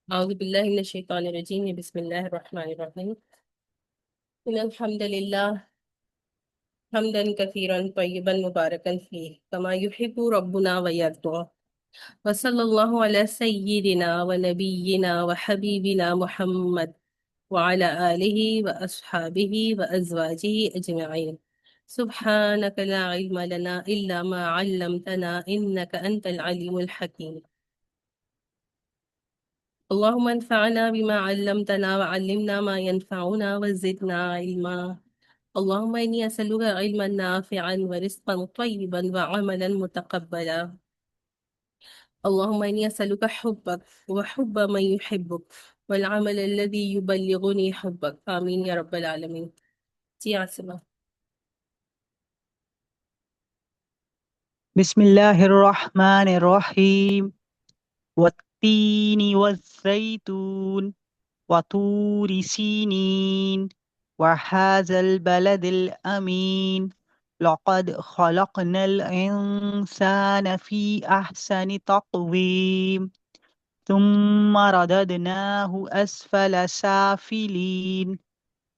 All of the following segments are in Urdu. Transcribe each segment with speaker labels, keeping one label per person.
Speaker 1: أعوذ بالله من الشيطان الرجيم بسم الله الرحمن الرحيم إن الحمد لله حمدا كثيرا طيبا مباركا فيه كما يحب ربنا ويرضى وصلى الله على سيدنا ونبينا وحبيبنا محمد وعلى آله وأصحابه وأزواجه أجمعين سبحانك لا علم لنا إلا ما علمتنا إنك أنت العليم الحكيم اللهم انفعنا بما علمتنا وعلمنا ما ينفعنا وزدنا علما اللهم إني أسألك علما نافعا ورزقا طيبا وعملا متقبلا اللهم إني أسألك حبك وحب من يحبك والعمل الذي يبلغني حبك آمين يا رب العالمين. جی عاصمہ.
Speaker 2: بسم اللہ الرحمن الرحیم والتین والزیتون وطور سینین وهذا البلد الأمین لقد خلقنا الإنسان في أحسن تقويم ثم رددناه أسفل سافلين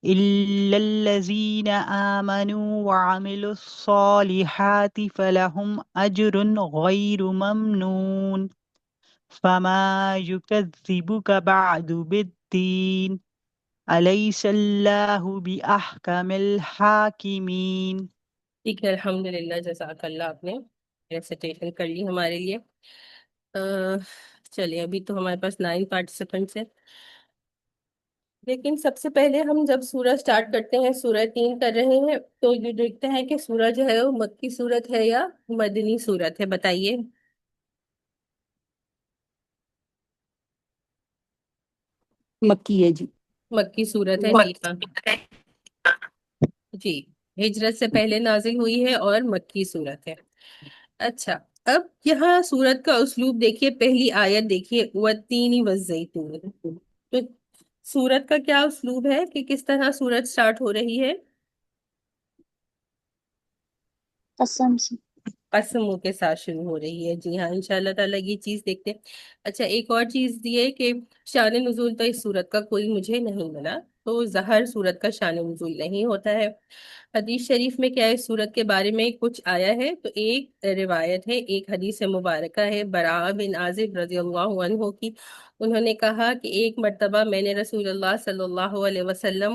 Speaker 2: إلا الذين آمنوا وعملوا الصالحات فلهم أجر غير ممنون فما يكذبك بعد بالدين أليس الله بأحكم الحاكمين.
Speaker 1: ٹھیک ہے الحمد للہ جزاک اللہ. آپ نے ریسیٹیشن کر لی ہمارے لیے. چلیے ابھی تو ہمارے پاس 9 پارٹیسپینٹس ہیں، لیکن سب سے پہلے ہم جب سورہ سٹارٹ کرتے ہیں، سورہ 3 کر رہے ہیں، تو یہ دیکھتے ہیں کہ سورہ جو ہے وہ مکی سورت ہے یا مدنی سورت ہے. بتائیے.
Speaker 3: مکی ہے جی.
Speaker 1: مکی سورت ہے. جی ہاں جی، ہجرت سے پہلے نازل ہوئی ہے اور مکی سورت ہے. اچھا، اب یہاں سورت کا اسلوب دیکھیے. پہلی آیت دیکھیے، والتین والزیتون. تو سورت کا کیا اسلوب ہے کہ کس طرح سورت سٹارٹ ہو رہی ہے؟
Speaker 4: قسم سے.
Speaker 1: قسموں کے ساتھ شروع ہو رہی ہے. جی ہاں، انشاءاللہ تعالیٰ یہ چیز دیکھتے ہیں. اچھا، ایک اور چیز یہ کہ شان نزول تو اس سورت کا کوئی مجھے نہیں ملا، تو ظہر سورت کا شان نزول نہیں ہوتا ہے. حدیث شریف میں کیا اس سورت کے بارے میں کچھ آیا ہے؟ تو ایک روایت ہے، ایک حدیث مبارکہ ہے براء بن عازب رضی اللہ عنہ کی. انہوں نے کہا کہ ایک مرتبہ میں نے رسول اللہ صلی اللہ علیہ وسلم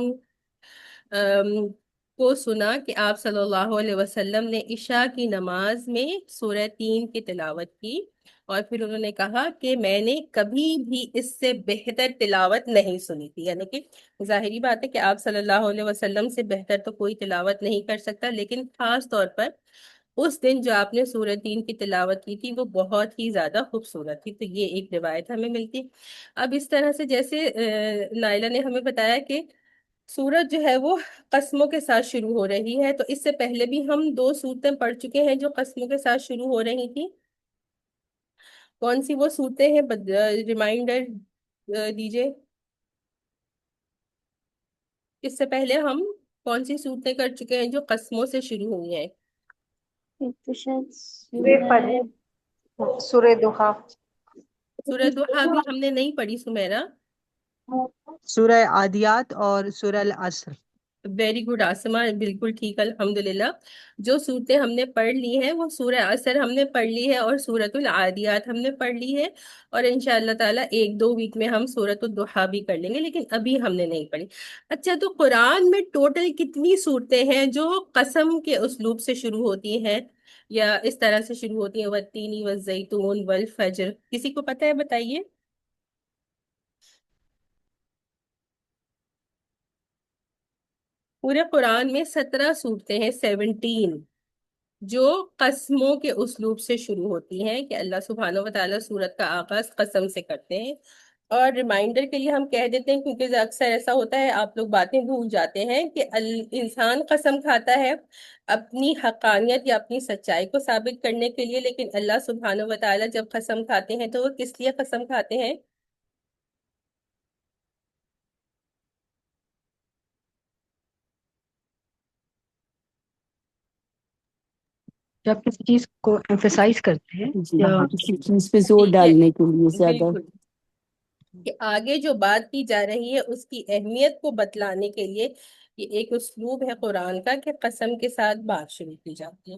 Speaker 1: کو سنا کہ آپ صلی اللہ علیہ وسلم نے عشاء کی نماز میں سورہ 3 کی تلاوت کی، اور پھر انہوں نے کہا کہ میں نے کبھی بھی اس سے بہتر تلاوت نہیں سنی تھی. یعنی کہ ظاہری بات ہے کہ آپ صلی اللہ علیہ وسلم سے بہتر تو کوئی تلاوت نہیں کر سکتا، لیکن خاص طور پر اس دن جو آپ نے سورہ 3 کی تلاوت کی تھی وہ بہت ہی زیادہ خوبصورت تھی. تو یہ ایک روایت ہمیں ملتی. اب اس طرح سے جیسے نائلہ نے ہمیں بتایا کہ سورت جو ہے وہ قسموں کے ساتھ شروع ہو رہی ہے، تو اس سے پہلے بھی ہم 2 صورتیں پڑھ چکے ہیں جو قسموں کے ساتھ شروع ہو رہی تھی. کون سی وہ صورتیں ہیں؟ ریمائنڈر دیجئے. اس سے پہلے ہم کون سی صورتیں کر چکے ہیں جو قسموں سے شروع ہوئی ہیں؟
Speaker 4: ایک تو شاید
Speaker 5: سورہ دوحہ.
Speaker 1: سورہ دوحہ بھی ہم نے نہیں پڑھی سمیرا.
Speaker 2: سورہ عادیات اور سورہ العصر.
Speaker 1: ویری گڈ عاصمہ، بالکل ٹھیک الحمدللہ. جو صورتیں ہم نے پڑھ لی ہیں وہ سورہ عصر ہم نے پڑھ لی ہے اور سورۃ العادیات ہم نے پڑھ لی ہے، اور انشاءاللہ تعالیٰ 1-2 ویک میں ہم سورۃ الضحیٰ بھی کر لیں گے، لیکن ابھی ہم نے نہیں پڑھی. اچھا، تو قرآن میں ٹوٹل کتنی صورتیں ہیں جو قسم کے اسلوب سے شروع ہوتی ہیں یا اس طرح سے شروع ہوتی ہیں؟ والتین والزیتون والفجر. کسی کو پتہ ہے؟ بتائیے. پورے قرآن میں 17 صورتیں ہیں، 17، جو قسموں کے اسلوب سے شروع ہوتی ہیں کہ اللہ سبحانہ و تعالیٰ سورت کا آغاز قسم سے کرتے ہیں. اور ریمائنڈر کے لیے ہم کہہ دیتے ہیں، کیونکہ اکثر ایسا ہوتا ہے آپ لوگ باتیں بھول جاتے ہیں، کہ انسان قسم کھاتا ہے اپنی حقانیت یا اپنی سچائی کو ثابت کرنے کے لیے، لیکن اللہ سبحانہ و تعالیٰ جب قسم کھاتے ہیں تو وہ کس لیے قسم کھاتے ہیں؟
Speaker 3: جب کسی چیز کو ایمفیسائز کرتے ہیں
Speaker 1: جی
Speaker 3: یا
Speaker 1: ہاں،
Speaker 3: کسی چیز پہ زور
Speaker 1: ٹھیک ہے،
Speaker 3: ڈالنے کے لیے زیادہ.
Speaker 1: بالکل کہ آگے جو بات کی جا رہی ہے اس کی اہمیت کو بتلانے کے لیے یہ ایک اسلوب ہے قرآن کا کہ قسم کے ساتھ بات شروع کی جاتی ہے.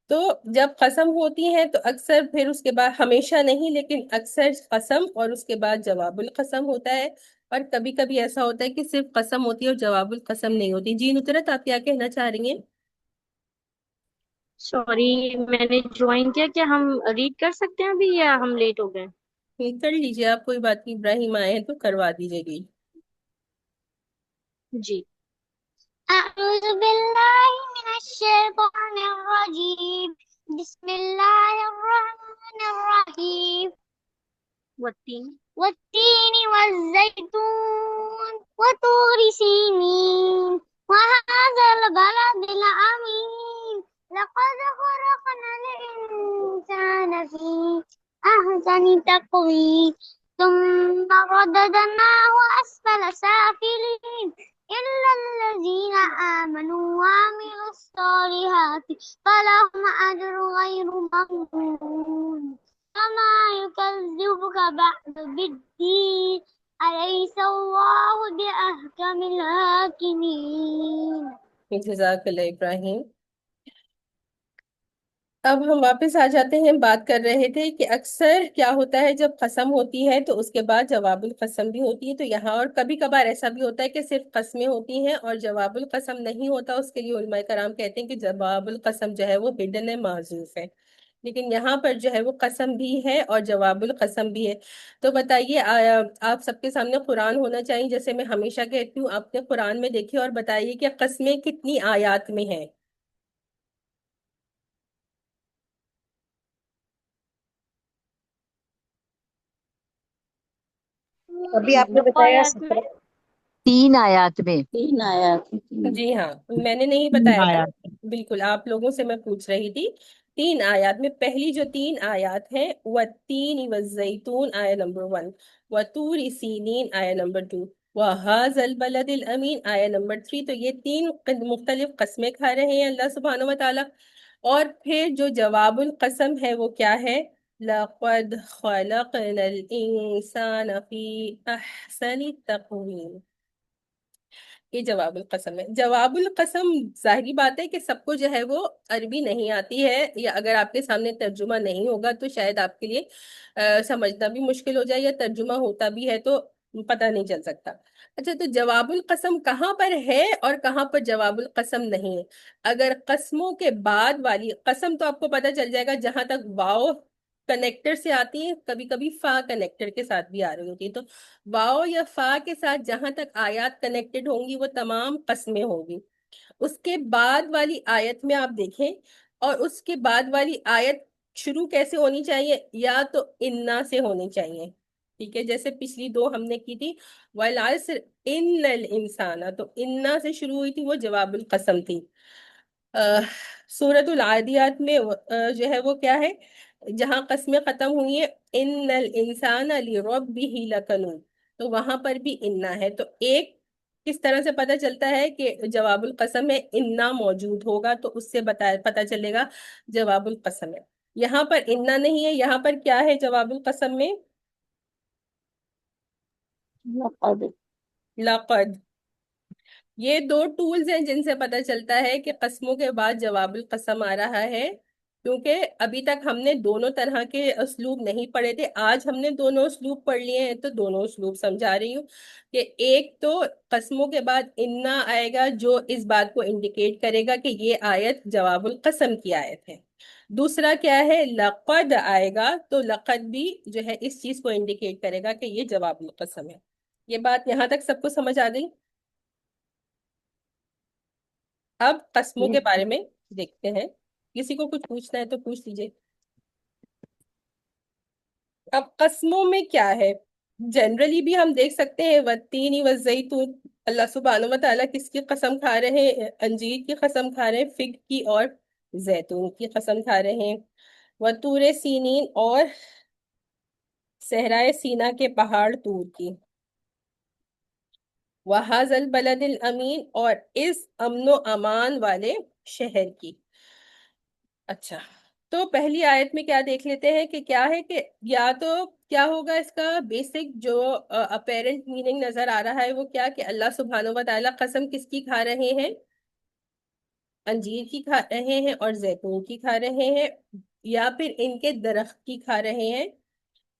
Speaker 1: تو جب قسم ہوتی ہے تو اکثر پھر اس کے بعد، ہمیشہ نہیں لیکن اکثر قسم اور اس کے بعد جواب القسم ہوتا ہے، اور کبھی کبھی ایسا ہوتا ہے کہ صرف قسم ہوتی ہے اور جواب القسم نہیں ہوتی. جی نصرت، آپ کیا کہنا چاہ رہی ہیں؟
Speaker 5: سوری، میں نے جوائن کیا. کیا ہم ریڈ کر سکتے ہیں ابھی یا ہم لیٹ ہو گئے؟
Speaker 1: کر لیجیے آپ، کوئی بات نہیں، ابراہیم آئے ہیں تو کروا دیجیے گی.
Speaker 5: جی.
Speaker 4: أعوذ بالله من الشيطان الرجيم بسم الله الرحمن الرحيم والتين والزيتون وطور سينين وهذا البلد الأمين لقد خلقنا الإنسان في أحسن تقويم ثم رددناه أسفل سافلين إلا الذين آمنوا وعملوا الصالحات فلهم أجر غير ممنون وما يكذبك بعد بالدين أليس الله بأحكم الحاكمين.
Speaker 1: جزاک اللہ ابراہیم. اب ہم واپس آ جاتے ہیں. بات کر رہے تھے کہ اکثر کیا ہوتا ہے جب قسم ہوتی ہے تو اس کے بعد جواب القسم بھی ہوتی ہے. تو یہاں اور کبھی کبھار ایسا بھی ہوتا ہے کہ صرف قسمیں ہوتی ہیں اور جواب القسم نہیں ہوتا. اس کے لیے علماء کرام کہتے ہیں کہ جواب القسم جو ہے وہ ہڈن ہے، معذوف ہے. لیکن یہاں پر جو ہے وہ قسم بھی ہے اور جواب القسم بھی ہے. تو بتائیے، آپ سب کے سامنے قرآن ہونا چاہیے. جیسے میں ہمیشہ کہتی ہوں، آپ نے قرآن میں دیکھیے اور بتائیے کہ قسمیں کتنی آیات میں ہیں.
Speaker 3: ابھی آپ نے
Speaker 5: نقو
Speaker 3: بتایا
Speaker 5: آیات میں
Speaker 3: 3 آیات میں.
Speaker 6: 3 آیات ہیں.
Speaker 1: جی ہاں، میں نے نہیں بتایا تھا. بالکل آپ لوگوں سے میں پوچھ رہی تھی. 3 آیات میں پہلی جو 3 آیات ہیں، وَالتِّینِ وَالزَّیتُونِ آیا نمبر 1، وَطُورِ سِینِین آیا نمبر 2، وَهَٰذَا الْبَلَدِ الْأَمِینِ آیا نمبر 3. تو یہ 3 مختلف قسمیں کھا رہے ہیں اللہ سبحانہ و تعالیٰ. اور پھر جو جواب القسم ہے وہ کیا ہے؟ لَقَدْ خَلَقْنَا الْإِنسَانَ فِي أَحْسَنِ تَقْوِيمٍ. یہ جواب القسم ہے. جواب القسم ظاہری بات ہے کہ سب کو جو ہے وہ عربی نہیں آتی ہے، یا اگر آپ کے سامنے ترجمہ نہیں ہوگا تو شاید آپ کے لیے سمجھنا بھی مشکل ہو جائے، یا ترجمہ ہوتا بھی ہے تو پتہ نہیں چل سکتا. اچھا، تو جواب القسم کہاں پر ہے اور کہاں پر جواب القسم نہیں ہے؟ اگر قسموں کے بعد والی قسم تو آپ کو پتہ چل جائے گا، جہاں تک واو کنیکٹر سے آتی ہے، کبھی کبھی فا کنیکٹر کے ساتھ بھی آ رہی ہوتی ہے. تو واو یا فا کے ساتھ جہاں تک آیات کنیکٹڈ ہوں گی وہ تمام قسمیں ہوں گی. اس کے بعد والی آیت میں آپ دیکھیں، اور اس کے بعد والی آیت شروع کیسے ہونی چاہیے؟ یا تو انا سے ہونی چاہیے. ٹھیک ہے، جیسے پچھلی 2 ہم نے کی تھی، وَالْعَصْرِ إِنَّ الْإِنسَانَ، تو انا سے شروع ہوئی تھی، وہ جواب القسم تھی. سورۃ العادیات میں جو ہے وہ کیا ہے؟ جہاں قسمیں ختم ہوئی ہیں، ان الانسان لربہ لکنود، تو وہاں پر بھی انا ہے. تو ایک کس طرح سے پتہ چلتا ہے کہ جواب القسم میں انا موجود ہوگا، تو اس سے پتہ چلے گا جواب القسم ہے. یہاں پر انا نہیں ہے، یہاں پر کیا ہے جواب القسم میں؟
Speaker 6: لقد.
Speaker 1: لقد. یہ 2 ٹولز ہیں جن سے پتہ چلتا ہے کہ قسموں کے بعد جواب القسم آ رہا ہے. کیونکہ ابھی تک ہم نے دونوں طرح کے اسلوب نہیں پڑھے تھے، آج ہم نے دونوں اسلوب پڑھ لیے ہیں تو دونوں اسلوب سمجھا رہی ہوں. کہ ایک تو قسموں کے بعد انا آئے گا جو اس بات کو انڈیکیٹ کرے گا کہ یہ آیت جواب القسم کی آیت ہے. دوسرا کیا ہے؟ لقد آئے گا، تو لقد بھی جو ہے اس چیز کو انڈیکیٹ کرے گا کہ یہ جواب القسم ہے. یہ بات یہاں تک سب کو سمجھ آ گئی؟ اب قسموں کے بارے میں دیکھتے ہیں. کسی کو کچھ پوچھنا ہے تو پوچھ لیجئے. اب قسموں میں کیا ہے؟ جنرلی بھی ہم دیکھ سکتے ہیں، والتین والزیتون، اللہ سبحانہ و تعالیٰ کس کی قسم کھا رہے ہیں؟ انجیر کی قسم کھا رہے ہیں، فگ کی اور زیتون کی قسم کھا رہے ہیں. وطور سینین، اور صحرائے سینا کے پہاڑ طور کی. وَهَذَا الْبَلَدِ الْأَمِينَ، اور اس امن و امان والے شہر کی. اچھا، تو پہلی آیت میں کیا دیکھ لیتے ہیں کہ کیا ہے کہ یا تو کیا ہوگا اس کا بیسک جو اپیرنٹ میننگ نظر آ رہا ہے وہ کیا کہ اللہ سبحانہ و تعالیٰ قسم کس کی کھا رہے ہیں؟ انجیر کی کھا رہے ہیں اور زیتون کی کھا رہے ہیں، یا پھر ان کے درخت کی کھا رہے ہیں؟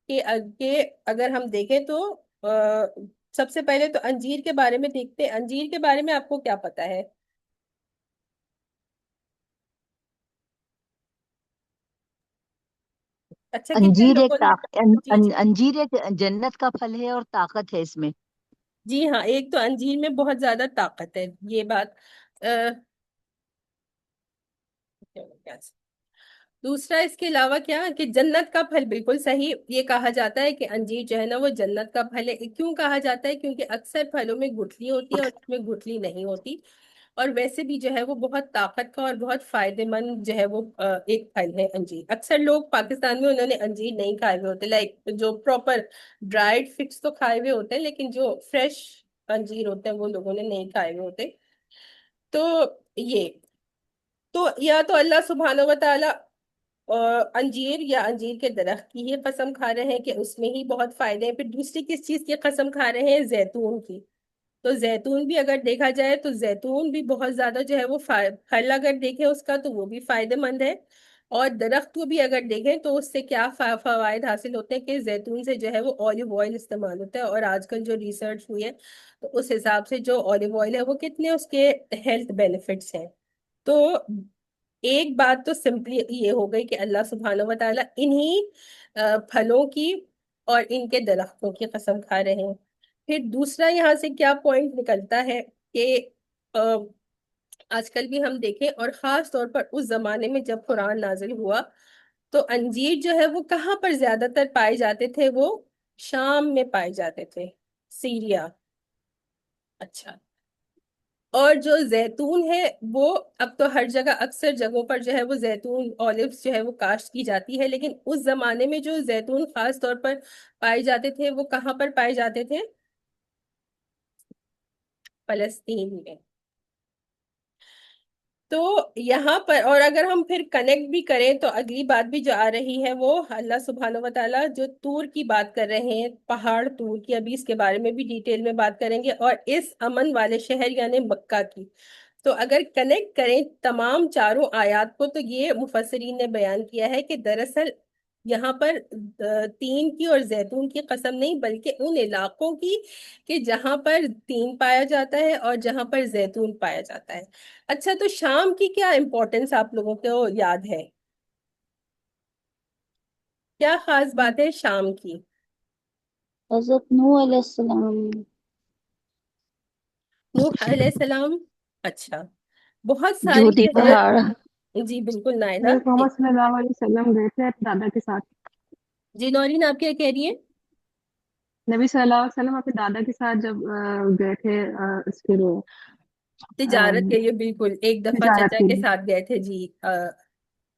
Speaker 1: کہ اگر ہم دیکھیں تو سب سے پہلے تو انجیر کے بارے میں دیکھتے ہیں. انجیر کے بارے میں آپ کو کیا پتا ہے؟ اچھا کتنے
Speaker 3: انجیر ایک
Speaker 1: لوگوں نے جی جی
Speaker 3: انجیر ایک جنت کا پھل ہے اور طاقت ہے اس میں.
Speaker 1: جی ہاں، ایک تو انجیر میں بہت زیادہ طاقت ہے، یہ بات دوسرا اس کے علاوہ کیا کہ جنت کا پھل، بالکل صحیح. یہ کہا جاتا ہے کہ انجیر جو ہے نا وہ جنت کا پھل ہے. کیوں کہا جاتا ہے؟ کیونکہ اکثر پھلوں میں گٹھلی ہوتی ہے اور اس میں گٹھلی نہیں ہوتی، اور ویسے بھی جو ہے وہ بہت طاقت کا اور بہت فائدے مند جو ہے وہ ایک پھل ہے انجیر. اکثر لوگ پاکستان میں انہوں نے انجیر نہیں کھائے ہوئے ہوتے، لائک جو پراپر ڈرائیڈ فکس تو کھائے ہوئے ہوتے ہیں، لیکن جو فریش انجیر ہوتے ہیں وہ لوگوں نے نہیں کھائے ہوئے ہوتے. تو یہ تو یا تو اللہ سبحانہ و تعالیٰ انجیر یا انجیر کے درخت کی ہی قسم کھا رہے ہیں کہ اس میں ہی بہت فائدے ہیں. پھر دوسری کس چیز کی قسم کھا رہے ہیں؟ زیتون کی. تو زیتون بھی اگر دیکھا جائے تو زیتون بھی بہت زیادہ جو ہے وہ پھل اگر دیکھیں اس کا تو وہ بھی فائدے مند ہے، اور درخت کو بھی اگر دیکھیں تو اس سے کیا فوائد حاصل ہوتے ہیں کہ زیتون سے جو ہے وہ آلیو آئل استعمال ہوتا ہے. اور آج کل جو ریسرچ ہوئی ہے تو اس حساب سے جو آلیو آئل ہے وہ کتنے اس کے ہیلتھ بینیفٹس ہیں. تو ایک بات تو سمپلی یہ ہو گئی کہ اللہ سبحانہ و تعالیٰ انہی پھلوں کی اور ان کے درختوں کی قسم کھا رہے ہیں. پھر دوسرا یہاں سے کیا پوائنٹ نکلتا ہے کہ آج کل بھی ہم دیکھیں، اور خاص طور پر اس زمانے میں جب قرآن نازل ہوا تو انجیر جو ہے وہ کہاں پر زیادہ تر پائے جاتے تھے؟ وہ شام میں پائے جاتے تھے، سیریا. اچھا، اور جو زیتون ہے وہ اب تو ہر جگہ اکثر جگہوں پر جو ہے وہ زیتون اولیوز جو ہے وہ کاشت کی جاتی ہے، لیکن اس زمانے میں جو زیتون خاص طور پر پائے جاتے تھے وہ کہاں پر پائے جاتے تھے؟ فلسطین میں. تو یہاں پر، اور اگر ہم پھر کنیکٹ بھی کریں تو اگلی بات بھی جو آ رہی ہے وہ اللہ سبحانہ و تعالیٰ جو طور کی بات کر رہے ہیں، پہاڑ طور کی، ابھی اس کے بارے میں بھی ڈیٹیل میں بات کریں گے، اور اس امن والے شہر یعنی مکہ کی. تو اگر کنیکٹ کریں تمام چاروں آیات کو تو یہ مفسرین نے بیان کیا ہے کہ دراصل یہاں پر تین کی اور زیتون کی قسم نہیں بلکہ ان علاقوں کی کہ جہاں پر تین پایا جاتا ہے اور جہاں پر زیتون پایا جاتا ہے. اچھا، تو شام کی کیا امپورٹنس آپ لوگوں کو یاد ہے؟ کیا خاص بات ہے شام کی؟
Speaker 6: حضرت نوح علیہ السلام.
Speaker 1: نوح علیہ السلام. اچھا، بہت ساری
Speaker 3: جوتی
Speaker 1: جو ہے.
Speaker 3: پہاڑ.
Speaker 1: جی بالکل نائدہ.
Speaker 7: حضرت محمد صلی اللہ علیہ وسلم گئے تھے اپنے دادا کے ساتھ.
Speaker 1: جی نورین آپ کیا کہہ رہی ہیں؟
Speaker 7: نبی صلی اللہ علیہ وسلم اپنے دادا کے ساتھ جب گئے تھے اس کے لیے
Speaker 1: تجارت کے لیے، بالکل. ایک دفعہ
Speaker 7: تجارت
Speaker 1: چچا
Speaker 7: کے
Speaker 1: کے
Speaker 7: لیے
Speaker 1: ساتھ گئے تھے جی،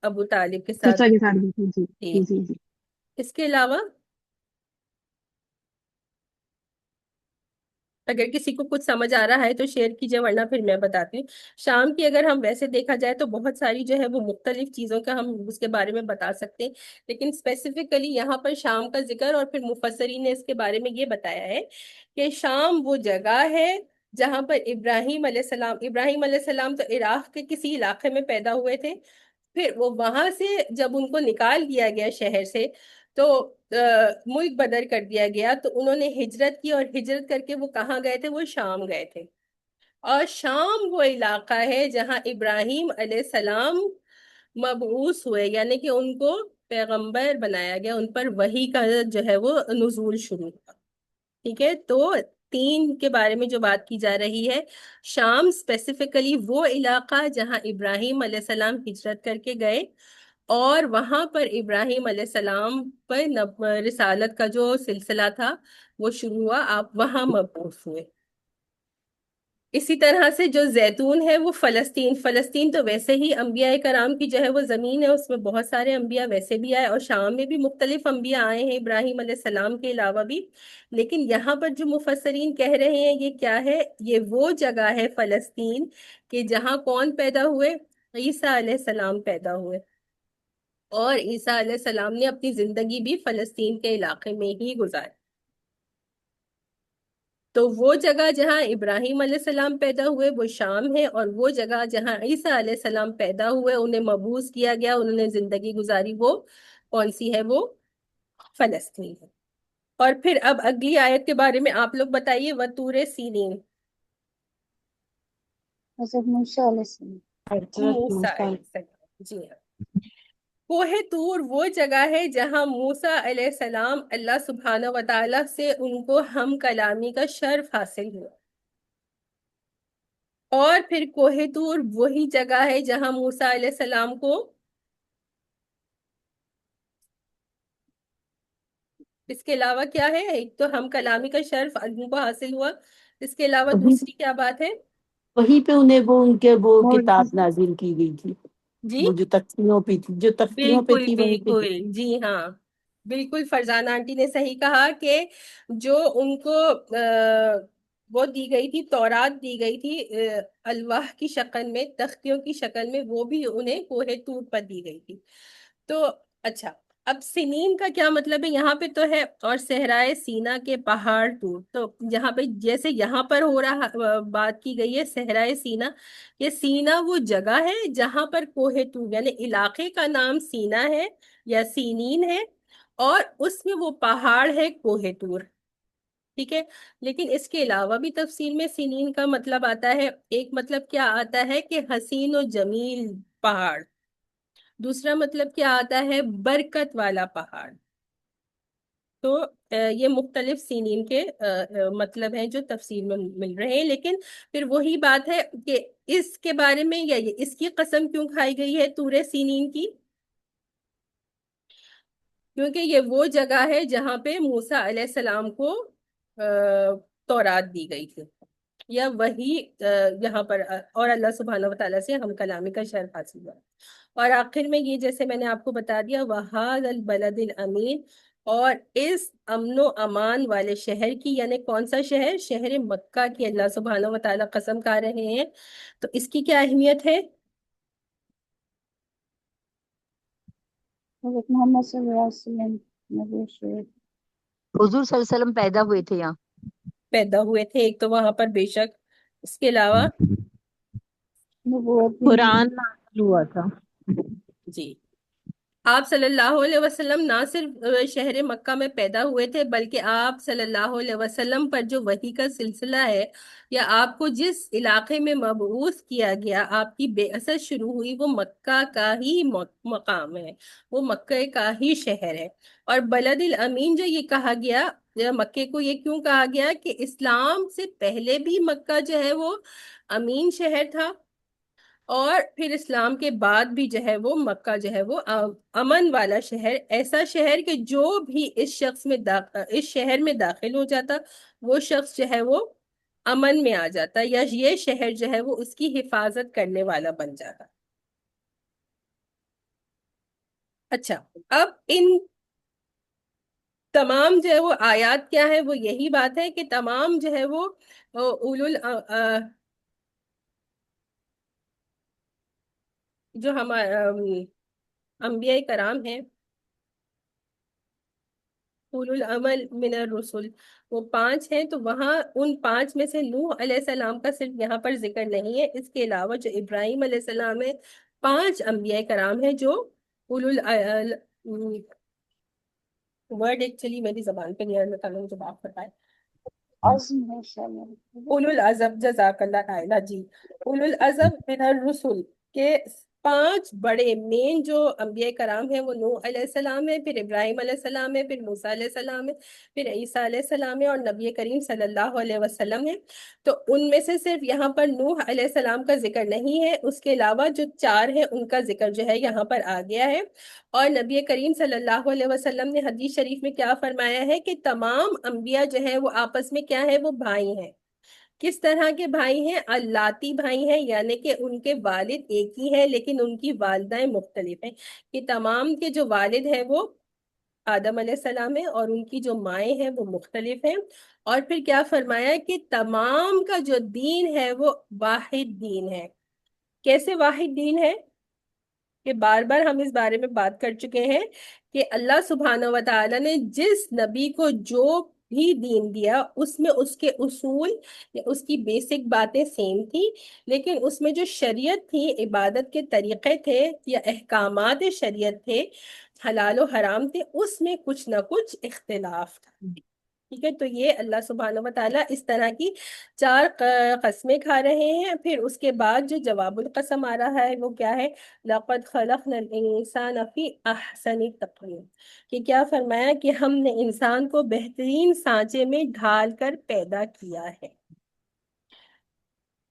Speaker 1: ابو طالب کے ساتھ.
Speaker 7: چچا کے ساتھ گئے تھے. جی
Speaker 1: جی،
Speaker 7: جی جی جی.
Speaker 1: اس کے علاوہ اگر کسی کو کچھ سمجھ آ رہا ہے تو شیئر کیجیے، ورنہ پھر میں بتاتی ہوں. شام کی اگر ہم ویسے دیکھا جائے تو بہت ساری جو ہے وہ مختلف چیزوں کا ہم اس کے بارے میں بتا سکتے ہیں، لیکن اسپیسیفکلی یہاں پر شام کا ذکر، اور پھر مفسرین نے اس کے بارے میں یہ بتایا ہے کہ شام وہ جگہ ہے جہاں پر ابراہیم علیہ السلام تو عراق کے کسی علاقے میں پیدا ہوئے تھے. پھر وہ وہاں سے جب ان کو نکال دیا گیا شہر سے تو ملک بدر کر دیا گیا، تو انہوں نے ہجرت کی، اور ہجرت کر کے وہ کہاں گئے تھے؟ وہ شام گئے تھے. اور شام وہ علاقہ ہے جہاں ابراہیم علیہ السلام مبعوث ہوئے، یعنی کہ ان کو پیغمبر بنایا گیا، ان پر وحی کا جو ہے وہ نزول شروع ہوا. ٹھیک ہے، تو تین کے بارے میں جو بات کی جا رہی ہے، شام اسپیسیفکلی وہ علاقہ جہاں ابراہیم علیہ السلام ہجرت کر کے گئے، اور وہاں پر ابراہیم علیہ السلام پر رسالت کا جو سلسلہ تھا وہ شروع ہوا، آپ وہاں مبعوث ہوئے. اسی طرح سے جو زیتون ہے وہ فلسطین تو ویسے ہی انبیاء کرام کی جو ہے وہ زمین ہے، اس میں بہت سارے انبیاء ویسے بھی آئے، اور شام میں بھی مختلف انبیاء آئے ہیں ابراہیم علیہ السلام کے علاوہ بھی. لیکن یہاں پر جو مفسرین کہہ رہے ہیں یہ کیا ہے؟ یہ وہ جگہ ہے فلسطین کہ جہاں کون پیدا ہوئے؟ عیسیٰ علیہ السلام پیدا ہوئے. اور عیسیٰ علیہ السلام نے اپنی زندگی بھی فلسطین کے علاقے میں ہی گزاری۔ تو وہ جگہ جہاں ابراہیم علیہ السلام پیدا ہوئے وہ شام ہے، اور وہ جگہ جہاں عیسیٰ علیہ السلام پیدا ہوئے، انہیں مبعوث کیا گیا، انہوں نے زندگی گزاری، وہ کون سی ہے؟ وہ فلسطین ہے۔ اور پھر اب اگلی آیت کے بارے میں آپ لوگ بتائیے، وَطُورِ سِینِین،
Speaker 6: حضرت موسیٰ علیہ السلام۔
Speaker 1: موسیٰ علیہ السلام، جی ہاں۔ کوہ طور وہ جگہ ہے جہاں موسیٰ علیہ السلام اللہ سبحانہ و تعالیٰ سے ان کو ہم کلامی کا شرف حاصل ہوا۔ اور پھر کوہ طور وہی جگہ ہے جہاں موسیٰ علیہ السلام کو اس کے علاوہ کیا ہے؟ ایک تو ہم کلامی کا شرف ان کو حاصل ہوا، اس کے علاوہ دوسری کیا بات ہے؟
Speaker 8: وہیں پہ انہیں وہ ان کے وہ
Speaker 2: اور
Speaker 8: کتاب نازل کی گئی تھی،
Speaker 1: جی
Speaker 8: وہ جو تختیوں پہ تھی، جو تختیوں پہ
Speaker 1: بالکل
Speaker 8: تھی وہیں پہ۔
Speaker 1: بالکل، جی ہاں بالکل، فرزانہ آنٹی نے صحیح کہا کہ جو ان کو وہ دی گئی تھی، تورات دی گئی تھی الواح کی شکل میں، تختیوں کی شکل میں، وہ بھی انہیں کوہ طور پر دی گئی تھی۔ تو اچھا، اب سنین کا کیا مطلب ہے؟ یہاں پہ تو ہے اور صحرائے سینا کے پہاڑ طور، تو یہاں پہ جیسے یہاں پر ہو رہا بات کی گئی ہے صحرائے سینا، یہ سینا وہ جگہ ہے جہاں پر کوہ طور، یعنی علاقے کا نام سینا ہے یا سینین ہے، اور اس میں وہ پہاڑ ہے کوہ طور، ٹھیک ہے۔ لیکن اس کے علاوہ بھی تفسیر میں سینین کا مطلب آتا ہے، ایک مطلب کیا آتا ہے کہ حسین و جمیل پہاڑ، دوسرا مطلب کیا آتا ہے؟ برکت والا پہاڑ۔ تو یہ مختلف سینین کے مطلب ہیں جو تفسیر میں مل رہے ہیں، لیکن پھر وہی بات ہے کہ اس کے بارے میں یا اس کی قسم کیوں کھائی گئی ہے طور سینین کی؟ کیونکہ یہ وہ جگہ ہے جہاں پہ موسیٰ علیہ السلام کو تورات دی گئی تھی، یا وہی یہاں پر، اور اللہ سبحانہ و تعالیٰ سے ہم کلامی کا شرف حاصل ہوا۔ اور آخر میں یہ جیسے میں نے آپ کو بتا دیا، وَهَذَا الْبَلَدِ الْأَمِينَ، اور اس امن و امان والے شہر کی، یعنی کون سا شہر؟ شہر مکہ کی اللہ سبحانہ و تعالیٰ قسم کھا رہے ہیں۔ تو اس کی کیا اہمیت ہے؟
Speaker 6: حضرت محمد صلی اللہ علیہ وسلم مبعوث ہوئے۔
Speaker 3: حضور صلی اللہ علیہ وسلم پیدا ہوئے تھے یہاں۔
Speaker 1: پیدا ہوئے تھے ایک تو وہاں پر بے شک، اس کے علاوہ
Speaker 6: نبوت بھی
Speaker 2: قرآن نازل ہوا تھا۔
Speaker 1: جی آپ صلی اللہ علیہ وسلم نہ صرف شہر مکہ میں پیدا ہوئے تھے، بلکہ آپ صلی اللہ علیہ وسلم پر جو وحی کا سلسلہ ہے، یا آپ کو جس علاقے میں مبعوث کیا گیا، آپ کی بعثت شروع ہوئی، وہ مکہ کا ہی مقام ہے، وہ مکہ کا ہی شہر ہے۔ اور بلد الامین جو یہ کہا گیا، مکے کو یہ کیوں کہا گیا کہ اسلام سے پہلے بھی مکہ جو ہے وہ امین شہر تھا، اور پھر اسلام کے بعد بھی جو ہے وہ مکہ جو ہے وہ امن والا شہر، ایسا شہر کہ جو بھی اس شہر میں داخل ہو جاتا، وہ شخص جو ہے وہ امن میں آ جاتا، یا یہ شہر جو ہے وہ اس کی حفاظت کرنے والا بن جاتا۔ اچھا، اب ان تمام جو ہے وہ آیات کیا ہے؟ وہ یہی بات ہے کہ تمام جو ہے وہ جو ہمارا انبیاء کرام ہیں، اولو العمل من الرسل، وہ 5 ہیں، تو وہاں ان 5 میں سے نوح علیہ السلام کا صرف یہاں پر ذکر نہیں ہے، اس کے علاوہ جو ابراہیم علیہ السلام ہے، 5 انبیاء کرام ہیں جو اولو ورڈ ایکچولی میری زبان پہ نہیں آ رہا، مجھے آپ بتائیں۔
Speaker 6: عزم ہے شامل۔
Speaker 1: اولو العزم، جزاک اللہ عائلہ جی، اولو العزم من الرسل کے 5 بڑے مین جو انبیاء کرام ہیں، وہ نوح علیہ السلام ہے، پھر ابراہیم علیہ السلام ہے، پھر موسیٰ علیہ السلام ہے، پھر عیسیٰ علیہ السلام ہے، اور نبی کریم صلی اللہ علیہ وسلم ہے۔ تو ان میں سے صرف یہاں پر نوح علیہ السلام کا ذکر نہیں ہے، اس کے علاوہ جو 4 ہیں ان کا ذکر جو ہے یہاں پر آ گیا ہے۔ اور نبی کریم صلی اللہ علیہ وسلم نے حدیث شریف میں کیا فرمایا ہے کہ تمام انبیاء جو ہے وہ آپس میں کیا ہے؟ وہ بھائی ہیں۔ کس طرح کے بھائی ہیں؟ اللاتی بھائی ہیں، یعنی کہ ان کے والد ایک ہی ہیں لیکن ان کی والدائیں مختلف ہیں، کہ تمام کے جو والد ہیں وہ آدم علیہ السلام ہیں، اور ان کی جو مائیں ہیں وہ مختلف ہیں۔ اور پھر کیا فرمایا کہ تمام کا جو دین ہے وہ واحد دین ہے۔ کیسے واحد دین ہے؟ کہ بار بار ہم اس بارے میں بات کر چکے ہیں کہ اللہ سبحانہ و تعالیٰ نے جس نبی کو جو بھی دین دیا اس میں اس کے اصول یا اس کی بیسک باتیں سیم تھی، لیکن اس میں جو شریعت تھی، عبادت کے طریقے تھے یا احکامات شریعت تھے، حلال و حرام تھے، اس میں کچھ نہ کچھ اختلاف تھا۔ ٹھیک ہے، تو یہ اللہ سبحانہ و تعالیٰ اس طرح کی 4 قسمیں کھا رہے ہیں، پھر اس کے بعد جو جواب القسم آ رہا ہے وہ کیا ہے؟ لَقَدْ خَلَقْنَا الْإِنسَانَ فِي أَحْسَنِ تَقْوِيمٍ، کہ کیا فرمایا کہ ہم نے انسان کو بہترین سانچے میں ڈھال کر پیدا کیا ہے۔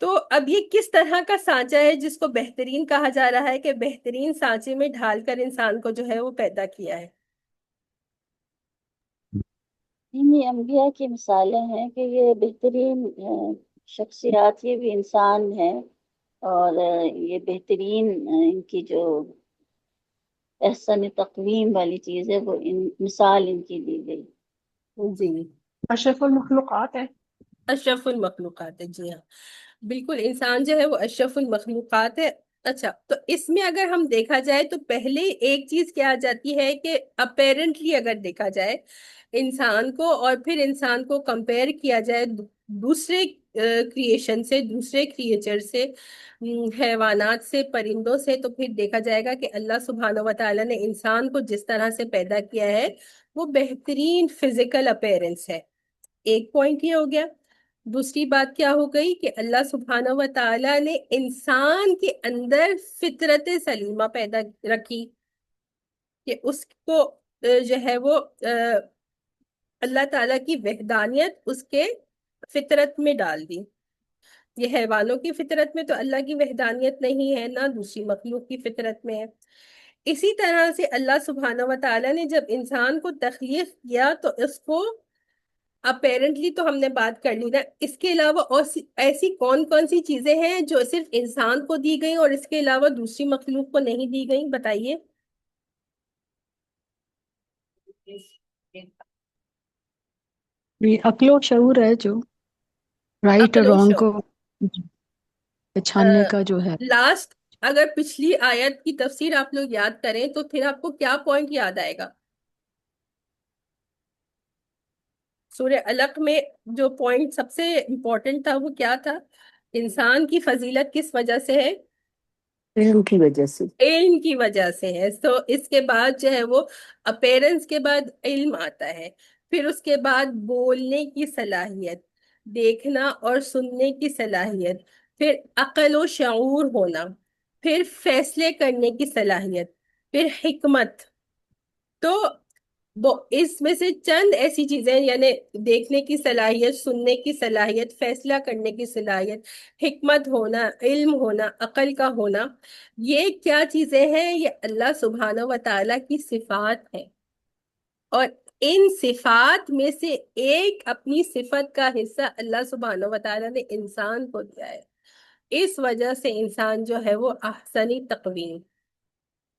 Speaker 1: تو اب یہ کس طرح کا سانچہ ہے جس کو بہترین کہا جا رہا ہے کہ بہترین سانچے میں ڈھال کر انسان کو جو ہے وہ پیدا کیا ہے؟
Speaker 6: یہ انبیاء کی مثالیں ہیں کہ یہ بہترین شخصیات، یہ بھی انسان ہیں، اور یہ بہترین ان کی جو احسن تقویم والی چیز ہے وہ مثال ان کی دی گئی۔
Speaker 1: جی،
Speaker 7: اشرف المخلوقات ہے۔
Speaker 1: اشرف المخلوقات ہے، جی ہاں، بالکل انسان جو ہے وہ اشرف المخلوقات ہے۔ اچھا، تو اس میں اگر ہم دیکھا جائے تو پہلے ایک چیز کیا آ جاتی ہے کہ اپیرنٹلی اگر دیکھا جائے انسان کو، اور پھر انسان کو کمپیئر کیا جائے دوسرے کریشن سے، دوسرے کریچر سے، حیوانات سے، پرندوں سے، تو پھر دیکھا جائے گا کہ اللہ سبحانہ و تعالیٰ نے انسان کو جس طرح سے پیدا کیا ہے وہ بہترین فزیکل اپیرنس ہے۔ ایک پوائنٹ یہ ہو گیا۔ دوسری بات کیا ہو گئی کہ اللہ سبحانہ و تعالیٰ نے انسان کے اندر فطرت سلیمہ پیدا رکھی، کہ اس کو جو ہے وہ اللہ تعالیٰ کی وحدانیت اس کے فطرت میں ڈال دی۔ یہ حیوانوں کی فطرت میں تو اللہ کی وحدانیت نہیں ہے، نہ دوسری مخلوق کی فطرت میں ہے۔ اسی طرح سے اللہ سبحانہ و تعالیٰ نے جب انسان کو تخلیق کیا تو اس کو اپیرنٹلی تو ہم نے بات کر لی نا، اس کے علاوہ اور ایسی کون کون سی چیزیں ہیں جو صرف انسان کو دی گئی اور اس کے علاوہ دوسری مخلوق کو نہیں دی گئی؟ بتائیے۔
Speaker 9: عقل و شعور ہے جو رائٹ اور
Speaker 1: عقل و
Speaker 9: رانگ
Speaker 1: شعور،
Speaker 9: کو پہچاننے کا جو ہے۔
Speaker 1: لاسٹ اگر پچھلی آیت کی تفسیر آپ لوگ یاد کریں تو پھر آپ کو کیا پوائنٹ یاد آئے گا؟ سورہ علق میں جو پوائنٹ سب سے امپورٹنٹ تھا وہ کیا تھا؟ انسان کی فضیلت کس وجہ سے ہے؟
Speaker 8: علم کی وجہ سے۔
Speaker 1: علم کی وجہ سے ہے۔ تو اس کے بعد جو ہے وہ اپیرنس کے بعد علم آتا ہے، پھر اس کے بعد بولنے کی صلاحیت، دیکھنا اور سننے کی صلاحیت، پھر عقل و شعور ہونا، پھر فیصلے کرنے کی صلاحیت، پھر حکمت۔ تو وہ اس میں سے چند ایسی چیزیں، یعنی دیکھنے کی صلاحیت، سننے کی صلاحیت، فیصلہ کرنے کی صلاحیت، حکمت ہونا، علم ہونا، عقل کا ہونا، یہ کیا چیزیں ہیں؟ یہ اللہ سبحانہ و تعالیٰ کی صفات ہیں، اور ان صفات میں سے ایک اپنی صفت کا حصہ اللہ سبحانہ و تعالیٰ نے انسان کو دیا ہے۔ اس وجہ سے انسان جو ہے وہ احسنی تقویم،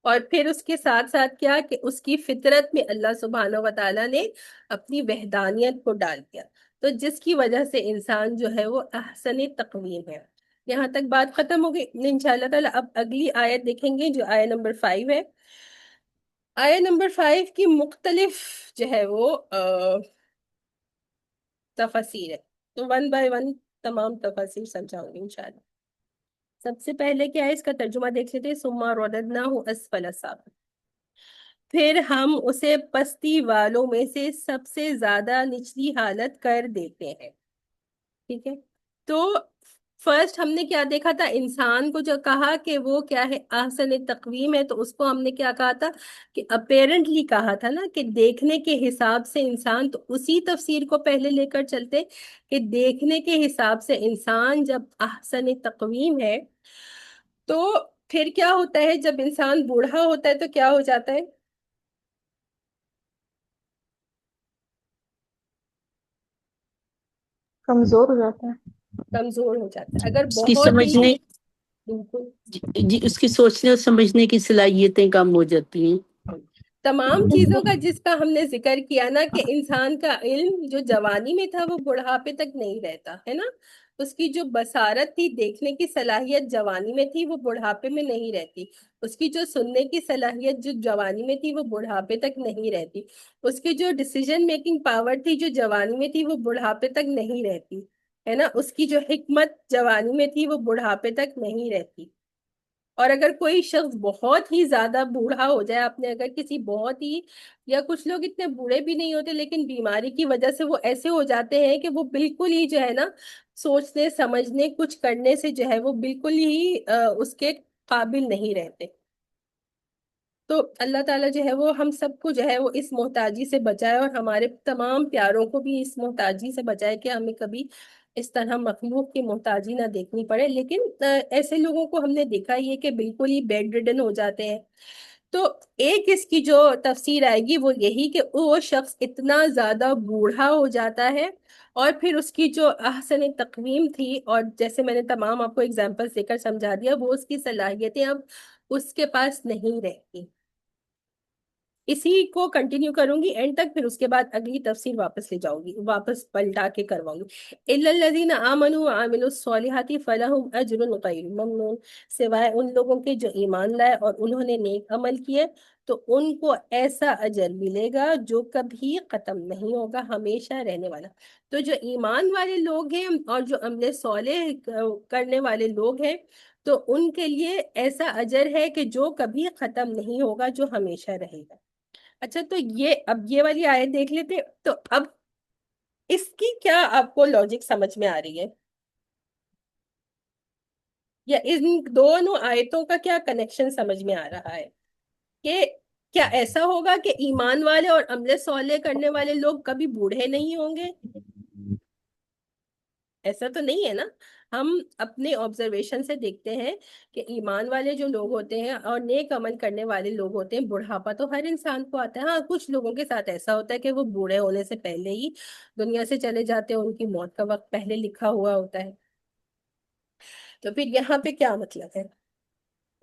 Speaker 1: اور پھر اس کے ساتھ ساتھ کیا کہ اس کی فطرت میں اللہ سبحانہ و تعالیٰ نے اپنی وحدانیت کو ڈال دیا، تو جس کی وجہ سے انسان جو ہے وہ احسن تقویم ہے۔ یہاں تک بات ختم ہو گئی انشاءاللہ تعالیٰ۔ اب اگلی آیت دیکھیں گے جو آیت نمبر 5 ہے۔ آیت نمبر 5 کی مختلف جو ہے وہ تفاسیر ہے، تو 1 بائی 1 تمام تفاسیر سمجھاؤں گی انشاءاللہ۔ سب سے پہلے کیا ہے، اس کا ترجمہ دیکھ لیتے ہیں۔ ثم رددناہ اسفل سافلین، پھر ہم اسے پستی والوں میں سے سب سے زیادہ نچلی حالت کر دیتے ہیں۔ ٹھیک ہے، تو فرسٹ ہم نے کیا دیکھا تھا؟ انسان کو جو کہا کہ وہ کیا ہے، احسن تقویم ہے، تو اس کو ہم نے کیا کہا تھا کہ اپیرنٹلی کہا تھا نا کہ دیکھنے کے حساب سے انسان، تو اسی تفسیر کو پہلے لے کر چلتے کہ دیکھنے کے حساب سے انسان جب احسن تقویم ہے تو پھر کیا ہوتا ہے؟ جب انسان بوڑھا ہوتا ہے تو کیا ہو جاتا ہے؟
Speaker 7: کمزور ہو جاتا ہے۔
Speaker 1: کمزور ہو جاتا ہے۔ اگر
Speaker 8: اس کی
Speaker 1: بہت ہی
Speaker 8: سمجھنے
Speaker 1: بالکل
Speaker 8: جی اس کی سوچنے اور سمجھنے کی صلاحیتیں کم ہو جاتی ہیں۔
Speaker 1: تمام چیزوں کا جس کا ہم نے ذکر کیا نا کہ انسان کا علم جو جوانی میں تھا وہ بڑھاپے تک نہیں رہتا ہے نا، اس کی جو بصارت تھی، دیکھنے کی صلاحیت جوانی میں تھی، وہ بڑھاپے میں نہیں رہتی. اس کی جو سننے کی صلاحیت جو جوانی میں تھی، وہ بڑھاپے تک نہیں رہتی. اس کی جو ڈیسیژن میکنگ پاور تھی جو جوانی میں تھی، وہ بڑھاپے تک نہیں رہتی ہے نا. اس کی جو حکمت جوانی میں تھی، وہ بڑھاپے تک نہیں رہتی. اور اگر کوئی شخص بہت ہی زیادہ بوڑھا ہو جائے، آپ نے اگر کسی بہت ہی، یا کچھ لوگ اتنے بوڑھے بھی نہیں ہوتے لیکن بیماری کی وجہ سے وہ ایسے ہو جاتے ہیں کہ وہ بالکل ہی جو ہے نا سوچنے سمجھنے کچھ کرنے سے جو ہے وہ بالکل ہی اس کے قابل نہیں رہتے. تو اللہ تعالیٰ جو ہے وہ ہم سب کو جو ہے وہ اس محتاجی سے بچائے، اور ہمارے تمام پیاروں کو بھی اس محتاجی سے بچائے کہ ہمیں کبھی اس طرح مخلوق کی محتاجی نہ دیکھنی پڑے. لیکن ایسے لوگوں کو ہم نے دیکھا ہی ہے کہ بالکل ہی بیڈ ریڈن ہو جاتے ہیں. تو ایک اس کی جو تفسیر آئے گی وہ یہی کہ وہ شخص اتنا زیادہ بوڑھا ہو جاتا ہے، اور پھر اس کی جو احسن تقویم تھی، اور جیسے میں نے تمام آپ کو اگزامپل دے کر سمجھا دیا، وہ اس کی صلاحیتیں اب اس کے پاس نہیں رہتی. اسی کو کنٹینیو کروں گی اینڈ تک، پھر اس کے بعد اگلی تفسیر واپس لے جاؤں گی، واپس پلٹا کے کرواؤں گی. اِلَّا الَّذِينَ آمَنُوا وَعَمِلُوا الصَّالِحَاتِ فَلَهُمْ أَجْرٌ غَيْرُ مَمْنُونٍ. سوائے ان لوگوں کے جو ایمان لائے اور انہوں نے نیک عمل کیے، تو ان کو ایسا اجر ملے گا جو کبھی ختم نہیں ہوگا، ہمیشہ رہنے والا. تو جو ایمان والے لوگ ہیں اور جو عمل صالح کرنے والے لوگ ہیں، تو ان کے لیے ایسا اجر ہے کہ جو کبھی ختم نہیں ہوگا، جو ہمیشہ رہے گا. اچھا، تو اب یہ والی آیت دیکھ لیتے. تو اب اس کی کیا آپ کو لاجک سمجھ میں آ رہی ہے، یا ان دونوں آیتوں کا کیا کنیکشن سمجھ میں آ رہا ہے؟ کہ کیا ایسا ہوگا کہ ایمان والے اور عمل صالح کرنے والے لوگ کبھی بوڑھے نہیں ہوں گے؟ ایسا تو نہیں ہے نا. ہم اپنے آبزرویشن سے دیکھتے ہیں کہ ایمان والے جو لوگ ہوتے ہیں اور نیک عمل کرنے والے لوگ ہوتے ہیں، بڑھاپا تو ہر انسان کو آتا ہے. ہاں، کچھ لوگوں کے ساتھ ایسا ہوتا ہے کہ وہ بوڑھے ہونے سے پہلے ہی دنیا سے چلے جاتے ہیں، ان کی موت کا وقت پہلے لکھا ہوا ہوتا ہے. تو پھر یہاں پہ کیا مطلب ہے؟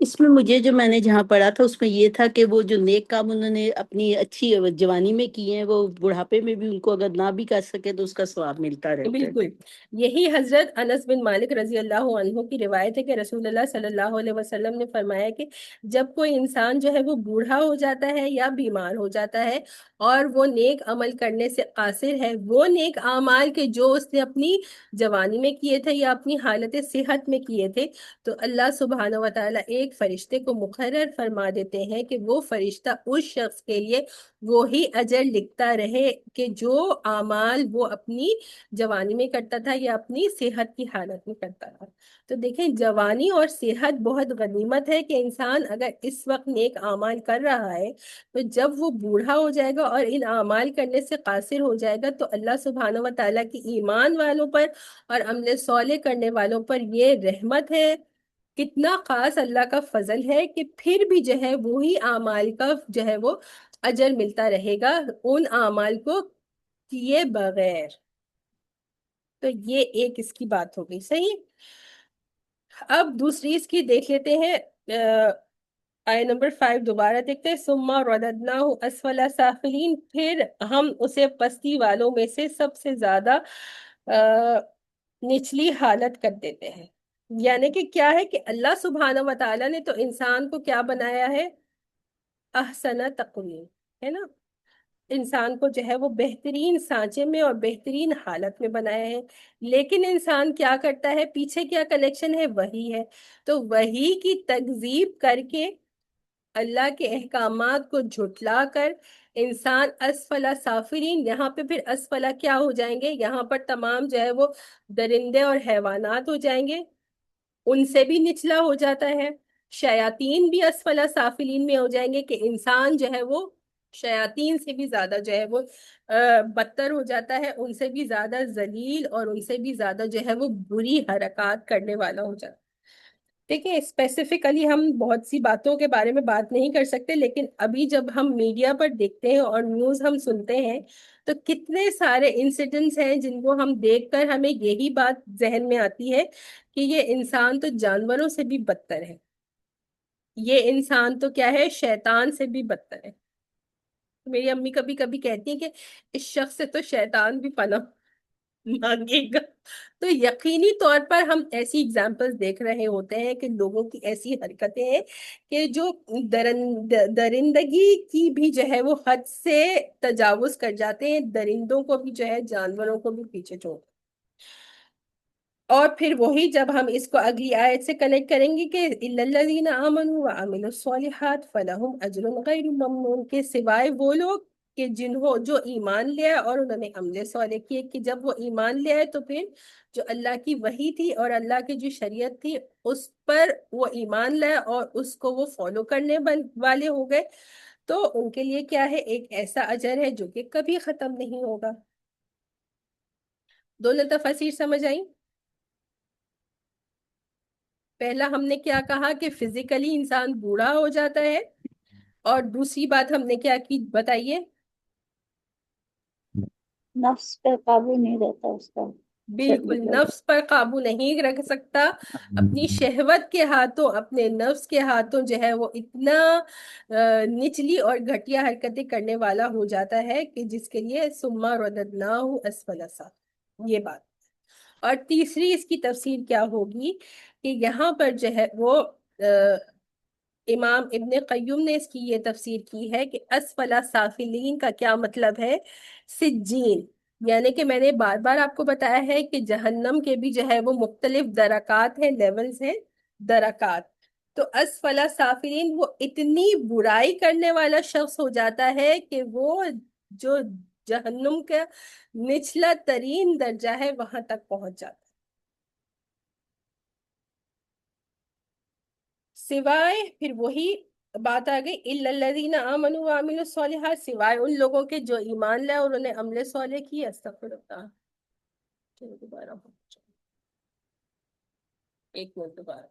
Speaker 8: اس میں مجھے جو میں نے جہاں پڑھا تھا اس میں یہ تھا کہ وہ جو نیک کام انہوں نے اپنی اچھی جوانی میں کیے ہیں، وہ بڑھاپے میں بھی ان کو اگر نہ بھی کر سکے تو اس کا ثواب ملتا رہتا ہے.
Speaker 1: بالکل. یہی حضرت انس بن مالک رضی اللہ عنہ کی روایت ہے کہ رسول اللہ صلی اللہ علیہ وسلم نے فرمایا کہ جب کوئی انسان جو ہے وہ بوڑھا ہو جاتا ہے یا بیمار ہو جاتا ہے اور وہ نیک عمل کرنے سے قاصر ہے، وہ نیک اعمال کے جو اس نے اپنی جوانی میں کیے تھے یا اپنی حالت صحت میں کیے تھے، تو اللہ سبحانہ و تعالیٰ ایک فرشتے کو مقرر فرما دیتے ہیں کہ وہ فرشتہ اس شخص کے لیے وہی اجر لکھتا رہے کہ جو اعمال وہ اپنی جوانی میں کرتا تھا یا اپنی صحت کی حالت میں کرتا تھا. تو دیکھیں، جوانی اور صحت بہت غنیمت ہے کہ انسان اگر اس وقت نیک اعمال کر رہا ہے، تو جب وہ بوڑھا ہو جائے گا اور ان اعمال کرنے سے قاصر ہو جائے گا، تو اللہ سبحانہ و تعالیٰ کی ایمان والوں پر اور عمل صالح کرنے والوں پر یہ رحمت ہے. کتنا خاص اللہ کا فضل ہے کہ پھر بھی جو ہے وہی اعمال کا جو ہے وہ اجر ملتا رہے گا ان اعمال کو کیے بغیر. تو یہ ایک اس کی بات ہو گئی. صحیح. اب دوسری اس کی دیکھ لیتے ہیں. آیہ نمبر 5 دوبارہ دیکھتے ہیں. ثم رددناہ اسفل سافلین، پھر ہم اسے پستی والوں میں سے سب سے زیادہ نچلی حالت کر دیتے ہیں. یعنی کہ کیا ہے کہ اللہ سبحانہ و تعالیٰ نے تو انسان کو کیا بنایا ہے؟ احسن تقویم، ہے نا. انسان کو جو ہے وہ بہترین سانچے میں اور بہترین حالت میں بنایا ہے. لیکن انسان کیا کرتا ہے؟ پیچھے کیا کنیکشن ہے؟ وہی ہے. تو وہی کی تکذیب کر کے، اللہ کے احکامات کو جھٹلا کر انسان اسفلا سافلین. یہاں پہ پھر اسفلا کیا ہو جائیں گے؟ یہاں پر تمام جو ہے وہ درندے اور حیوانات ہو جائیں گے، ان سے بھی نچلا ہو جاتا ہے. شیاطین بھی اسفلا سافلین میں ہو جائیں گے کہ انسان جو ہے وہ شیاطین سے بھی زیادہ جو ہے وہ بدتر ہو جاتا ہے، ان سے بھی زیادہ ذلیل اور ان سے بھی زیادہ جو ہے وہ بری حرکات کرنے والا ہو جاتا ہے. دیکھیں، اسپیسیفکلی ہم بہت سی باتوں کے بارے میں بات نہیں کر سکتے، لیکن ابھی جب ہم میڈیا پر دیکھتے ہیں اور نیوز ہم سنتے ہیں، تو کتنے سارے انسیڈنٹس ہیں جن کو ہم دیکھ کر ہمیں یہی بات ذہن میں آتی ہے کہ یہ انسان تو جانوروں سے بھی بدتر ہے، یہ انسان تو کیا ہے؟ شیطان سے بھی بدتر ہے. میری امی کبھی کبھی کہتی ہیں کہ اس شخص سے تو شیطان بھی پناہ مانگے گا. تو یقینی طور پر ہم ایسی اگزامپلس دیکھ رہے ہوتے ہیں کہ لوگوں کی ایسی حرکتیں ہیں کہ جو درندگی کی بھی جو ہے وہ حد سے تجاوز کر جاتے ہیں، درندوں کو بھی جو ہے جانوروں کو بھی پیچھے چھوڑ. اور پھر وہی جب ہم اس کو اگلی آیت سے کنیکٹ کریں گے کہ اِلَّا الَّذِينَ آمَنُوا وَعَمِلُوا الصَّالِحَاتِ فَلَهُمْ أَجْرٌ غَيْرُ مَمْنُونٍ، کے سوائے وہ لوگ کہ جو ایمان لے آئے اور انہوں نے عمل صالح کیے، کہ جب وہ ایمان لے آئے تو پھر جو اللہ کی وحی تھی اور اللہ کی جو شریعت تھی اس پر وہ ایمان لائے اور اس کو وہ فالو کرنے والے ہو گئے، تو ان کے لیے کیا ہے؟ ایک ایسا اجر ہے جو کہ کبھی ختم نہیں ہوگا. دونوں تفاسیر سمجھ آئیں؟ پہلا ہم نے کیا کہا کہ فزیکلی انسان بوڑھا ہو جاتا ہے، اور دوسری بات ہم نے کیا کی بتائیے؟
Speaker 6: نفس پہ قابو نہیں رہتا اس کا.
Speaker 1: بالکل نفس پر قابو نہیں رکھ سکتا، اپنی شہوت کے ہاتھوں، اپنے نفس کے ہاتھوں جو ہے وہ اتنا نچلی اور گھٹیا حرکتیں کرنے والا ہو جاتا ہے کہ جس کے لیے ثم رددناہ اسفل سافلین. یہ بات. اور تیسری اس کی تفسیر کیا ہوگی کہ یہاں پر جو ہے وہ امام ابن قیم نے اس کی یہ تفسیر کی ہے کہ اسفل سافلین کا کیا مطلب ہے؟ سجین. یعنی کہ میں نے بار بار آپ کو بتایا ہے کہ جہنم کے بھی جو ہے وہ مختلف درکات ہیں، لیولز ہیں، درکات. تو اسفل سافلین وہ اتنی برائی کرنے والا شخص ہو جاتا ہے کہ وہ جو جہنم کا نچلا ترین درجہ ہے وہاں تک پہنچ جاتا ہے. سوائے پھر وہی بات آ گئی اِلَّا الَّذِينَ آمَنُوا وَعَمِلُوا الصَّالِحَاتِ، سوائے ان لوگوں کے جو ایمان لائے اور انہوں نے عمل صالح کی. استغفر اللہ. چلو دوبارہ ایک منٹ دوبارہ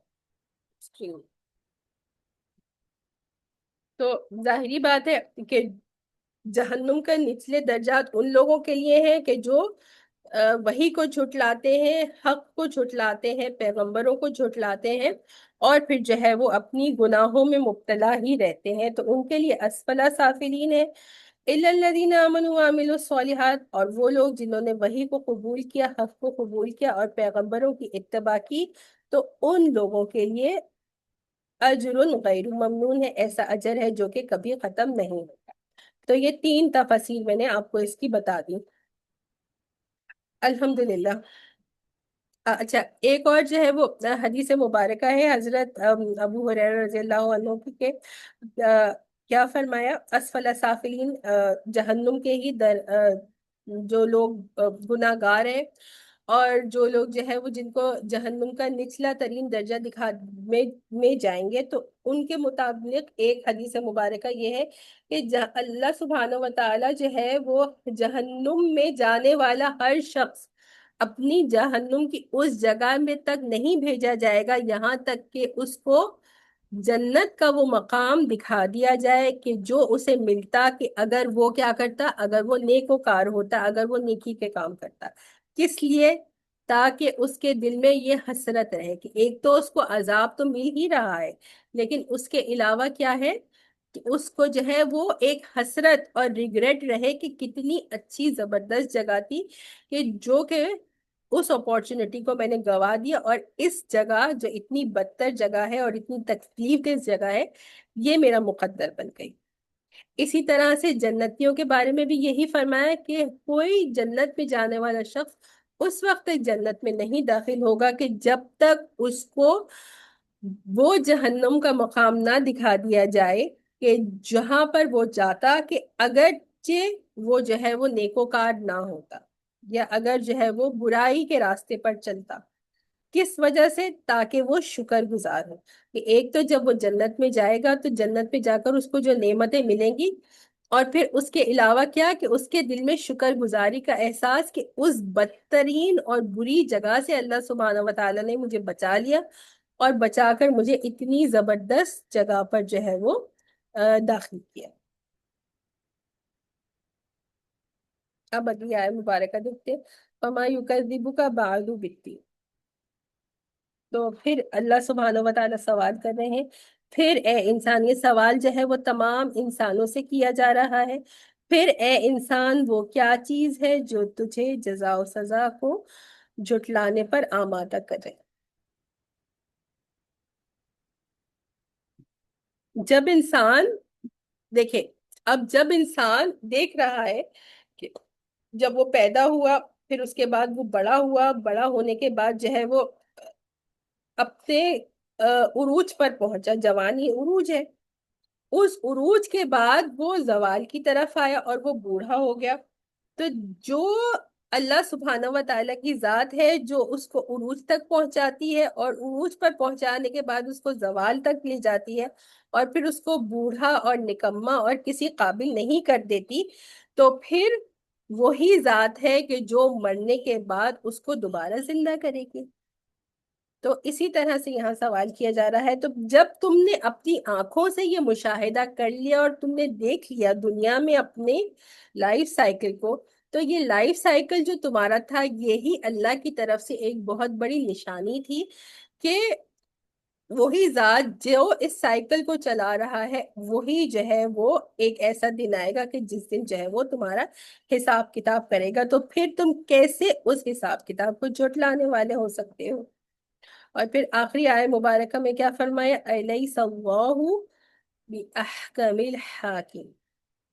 Speaker 1: اسکرین. تو ظاہری بات ہے کہ جہنم کا نچلے درجات ان لوگوں کے لیے ہیں کہ جو وحی کو جھٹلاتے ہیں، حق کو جھٹلاتے ہیں، پیغمبروں کو جھٹلاتے ہیں، اور پھر جو ہے وہ اپنی گناہوں میں مبتلا ہی رہتے ہیں. تو ان کے لیے اسفل سافلین ہے. اِلَّا الَّذِينَ آمَنُوا وَعَمِلُوا الصَّالِحَاتِ، اور وہ لوگ جنہوں نے وحی کو قبول کیا، حق کو قبول کیا اور پیغمبروں کی اتباع کی، تو ان لوگوں کے لیے اجر غیر ممنون ہے، ایسا اجر ہے جو کہ کبھی ختم نہیں ہوتا. تو یہ تین تفاسیر میں نے آپ کو اس کی بتا دی. الحمدللہ. اچھا ایک اور جو ہے وہ حدیث مبارکہ ہے حضرت ابو ہریرہ رضی اللہ عنہ کی کہ کیا فرمایا؟ اسفل سافلین جہنم کے ہی جو لوگ گناہ گار ہیں اور جو لوگ جو ہے وہ جن کو جہنم کا نچلا ترین درجہ میں جائیں گے، تو ان کے مطابق ایک حدیث مبارکہ یہ ہے کہ اللہ سبحانہ و تعالی جو ہے وہ جہنم میں جانے والا ہر شخص اپنی جہنم کی اس جگہ میں تک نہیں بھیجا جائے گا یہاں تک کہ اس کو جنت کا وہ مقام دکھا دیا جائے کہ جو اسے ملتا کہ اگر وہ کیا کرتا، اگر وہ نیکوکار ہوتا، اگر وہ نیکی کے کام کرتا. کس لیے؟ تاکہ اس کے دل میں یہ حسرت رہے کہ ایک تو اس کو عذاب تو مل ہی رہا ہے، لیکن اس کے علاوہ کیا ہے کہ اس کو جو ہے وہ ایک حسرت اور ریگریٹ رہے کہ کتنی اچھی زبردست جگہ تھی کہ جو کہ اس اپورچونٹی کو میں نے گوا دیا، اور اس جگہ جو اتنی بدتر جگہ ہے اور اتنی تکلیف دہ جگہ ہے یہ میرا مقدر بن گئی. اسی طرح سے جنتیوں کے بارے میں بھی یہی فرمایا کہ کوئی جنت میں جانے والا شخص اس وقت تک جنت میں نہیں داخل ہوگا کہ جب تک اس کو وہ جہنم کا مقام نہ دکھا دیا جائے کہ جہاں پر وہ جاتا کہ اگرچہ وہ جو ہے وہ نیکوکار نہ ہوتا یا اگر جو ہے وہ برائی کے راستے پر چلتا. کس وجہ سے؟ تاکہ وہ شکر گزار ہو کہ ایک تو جب وہ جنت میں جائے گا تو جنت میں جا کر اس کو جو نعمتیں ملیں گی، اور پھر اس کے علاوہ کیا کہ اس کے دل میں شکر گزاری کا احساس کہ اس بدترین اور بری جگہ سے اللہ سبحانہ و تعالیٰ نے مجھے بچا لیا اور بچا کر مجھے اتنی زبردست جگہ پر جو ہے وہ داخل کیا. اب اگلی آیت مبارکہ دیکھتے ہیں. فَمَا يُكَذِّبُكَ بَعْدُ بِالدِّينِ. تو پھر اللہ سبحانہ و تعالیٰ سوال کر رہے ہیں. پھر اے انسان، یہ سوال جو ہے وہ تمام انسانوں سے کیا جا رہا ہے پھر اے انسان وہ کیا چیز ہے جو تجھے جزا و سزا کو جھٹلانے پر آمادہ کرے؟ جب انسان دیکھے، اب جب انسان دیکھ رہا ہے کہ جب وہ پیدا ہوا، پھر اس کے بعد وہ بڑا ہوا، بڑا ہونے کے بعد جو ہے وہ اپنے عروج پر پہنچا، جوانی عروج ہے، اس عروج کے بعد وہ زوال کی طرف آیا اور وہ بوڑھا ہو گیا. تو جو اللہ سبحانہ و تعالیٰ کی ذات ہے جو اس کو عروج تک پہنچاتی ہے اور عروج پر پہنچانے کے بعد اس کو زوال تک لے جاتی ہے اور پھر اس کو بوڑھا اور نکما اور کسی قابل نہیں کر دیتی، تو پھر وہی ذات ہے کہ جو مرنے کے بعد اس کو دوبارہ زندہ کرے گی. تو اسی طرح سے یہاں سوال کیا جا رہا ہے. تو جب تم نے اپنی آنکھوں سے یہ مشاہدہ کر لیا اور تم نے دیکھ لیا دنیا میں اپنے لائف سائیکل کو، تو یہ لائف سائیکل جو تمہارا تھا یہی اللہ کی طرف سے ایک بہت بڑی نشانی تھی کہ وہی ذات جو اس سائیکل کو چلا رہا ہے وہی جو ہے وہ ایک ایسا دن آئے گا کہ جس دن جو ہے وہ تمہارا حساب کتاب کرے گا. تو پھر تم کیسے اس حساب کتاب کو جھٹلانے والے ہو سکتے ہو؟ اور پھر آخری آیت مبارکہ میں کیا فرمایا؟ الیس اللہ باحکم الحاکم.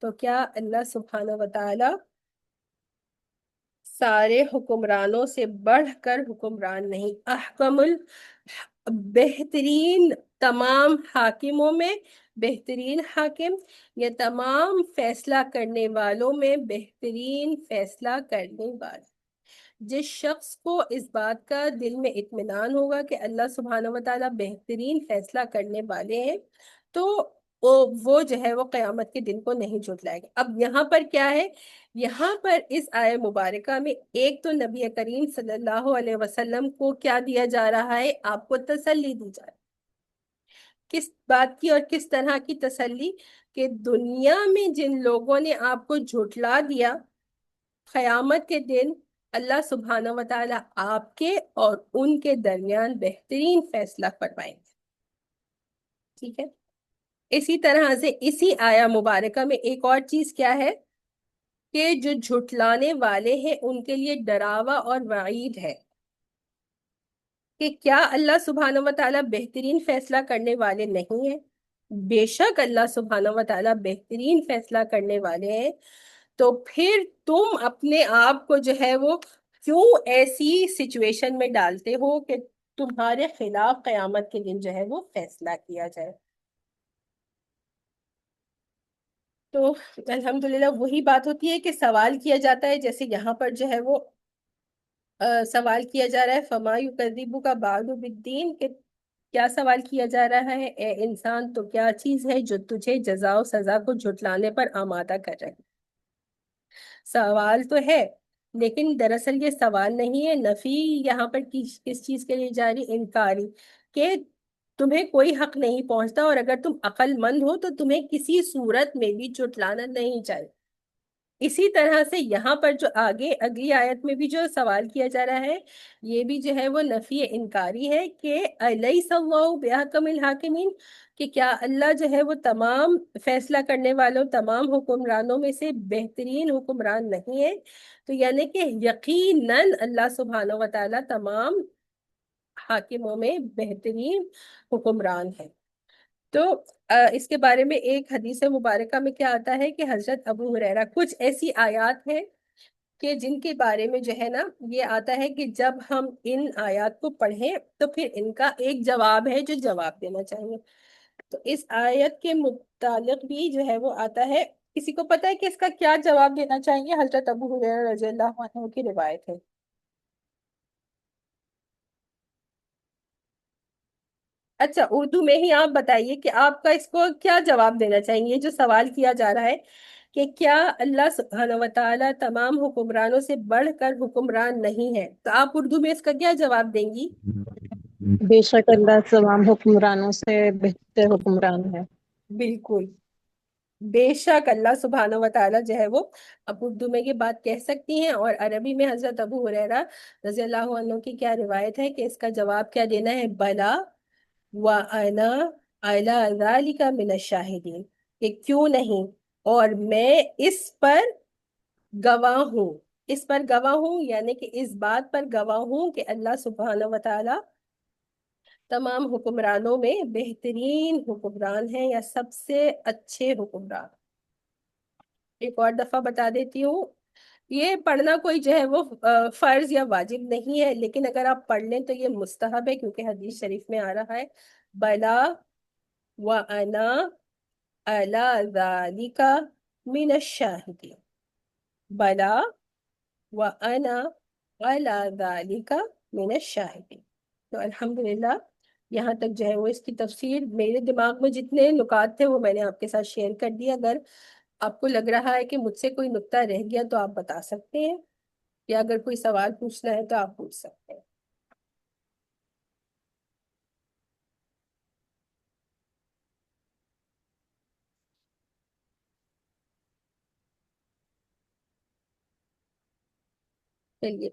Speaker 1: تو کیا اللہ سبحانہ و تعالی سارے حکمرانوں سے بڑھ کر حکمران نہیں؟ احکم بہترین تمام حاکموں میں بہترین حاکم، یا تمام فیصلہ کرنے والوں میں بہترین فیصلہ کرنے والا. جس شخص کو اس بات کا دل میں اطمینان ہوگا کہ اللہ سبحانہ و تعالیٰ بہترین فیصلہ کرنے والے ہیں، تو وہ جو ہے وہ قیامت کے دن کو نہیں جھٹلائے گا. اب یہاں پر کیا ہے؟ یہاں پر اس آیہ مبارکہ میں ایک تو نبی کریم صلی اللہ علیہ وسلم کو کیا دیا جا رہا ہے؟ آپ کو تسلی دی جا رہی ہے. کس بات کی اور کس طرح کی تسلی؟ کہ دنیا میں جن لوگوں نے آپ کو جھٹلا دیا، قیامت کے دن اللہ سبحانہ و تعالیٰ آپ کے اور ان کے درمیان بہترین فیصلہ فرمائیں گے. ٹھیک ہے. اسی طرح سے اسی آیہ مبارکہ میں ایک اور چیز کیا ہے کہ جو جھٹلانے والے ہیں ان کے لیے ڈراوا اور وعید ہے کہ کیا اللہ سبحانہ و تعالیٰ بہترین فیصلہ کرنے والے نہیں ہیں؟ بے شک اللہ سبحانہ و تعالیٰ بہترین فیصلہ کرنے والے ہیں. تو پھر تم اپنے آپ کو جو ہے وہ کیوں ایسی سچویشن میں ڈالتے ہو کہ تمہارے خلاف قیامت کے دن جو ہے وہ فیصلہ کیا جائے؟ تو الحمدللہ وہی بات ہوتی ہے کہ سوال کیا جاتا ہے، جیسے یہاں پر جو ہے وہ سوال کیا جا رہا ہے فما یکذبک بعد بالدین، کہ کیا سوال کیا جا رہا ہے؟ اے انسان تو کیا چیز ہے جو تجھے جزا و سزا کو جھٹلانے پر آمادہ کر رہے؟ سوال تو ہے لیکن دراصل یہ سوال نہیں ہے. نفی یہاں پر کس چیز کے لیے جاری؟ انکاری، کہ تمہیں کوئی حق نہیں پہنچتا اور اگر تم عقل مند ہو تو تمہیں کسی صورت میں بھی جھٹلانا نہیں چاہیے. اسی طرح سے یہاں پر جو آگے اگلی آیت میں بھی جو سوال کیا جا رہا ہے یہ بھی جو ہے وہ نفی انکاری ہے کہ الیس اللہ باحکم الحاکمین، کہ کیا اللہ جو ہے وہ تمام فیصلہ کرنے والوں تمام حکمرانوں میں سے بہترین حکمران نہیں ہے؟ تو یعنی کہ یقیناً اللہ سبحانہ و تعالیٰ تمام حاکموں میں بہترین حکمران ہے. تو اس کے بارے میں ایک حدیث مبارکہ میں کیا آتا ہے کہ حضرت ابو ہریرہ، کچھ ایسی آیات ہیں کہ جن کے بارے میں جو ہے نا یہ آتا ہے کہ جب ہم ان آیات کو پڑھیں تو پھر ان کا ایک جواب ہے جو جواب دینا چاہیے. تو اس آیت کے متعلق بھی جو ہے وہ آتا ہے. کسی کو پتہ ہے کہ اس کا کیا جواب دینا چاہیے؟ حضرت ابو ہریرہ رضی اللہ عنہ کی روایت ہے. اچھا، اردو میں ہی آپ بتائیے کہ آپ کا اس کو کیا جواب دینا چاہیے جو سوال کیا جا رہا ہے کہ کیا اللہ سبحانہ و تعالیٰ تمام حکمرانوں سے بڑھ کر حکمران نہیں ہے؟ تو آپ اردو میں اس کا کیا جواب دیں گی؟
Speaker 10: بے شک اللہ تمام حکمرانوں سے بہتر حکمران ہے.
Speaker 1: بالکل، بے شک اللہ سبحانہ و تعالیٰ جو ہے وہ اب اردو میں یہ بات کہہ سکتی ہیں. اور عربی میں حضرت ابو ہریرہ رضی اللہ عنہ کی کیا روایت ہے کہ اس کا جواب کیا دینا ہے؟ بلا وَأَنَا عَلَى ذَلِكَ مِنَ الشَّاهِدِينَ، کہ کیوں نہیں، اور میں اس پر گواہ ہوں. اس پر گواہ ہوں یعنی کہ اس بات پر گواہ ہوں کہ اللہ سبحانہ و تعالی تمام حکمرانوں میں بہترین حکمران ہیں یا سب سے اچھے حکمران. ایک اور دفعہ بتا دیتی ہوں، یہ پڑھنا کوئی جو ہے وہ فرض یا واجب نہیں ہے، لیکن اگر آپ پڑھ لیں تو یہ مستحب ہے، کیونکہ حدیث شریف میں آ رہا ہے بلا وَأَنَا عَلَى ذَلِكَ مِنَ الشَّاهِدِينَ. بلا وَأَنَا عَلَى ذَلِكَ مِنَ الشَّاهِدِينَ. تو الحمدللہ یہاں تک جو ہے وہ اس کی تفسیر میرے دماغ میں جتنے نکات تھے وہ میں نے آپ کے ساتھ شیئر کر دیا. اگر آپ کو لگ رہا ہے کہ مجھ سے کوئی نکتہ رہ گیا تو آپ بتا سکتے ہیں، یا اگر کوئی سوال پوچھنا ہے تو آپ پوچھ سکتے ہیں. چلیے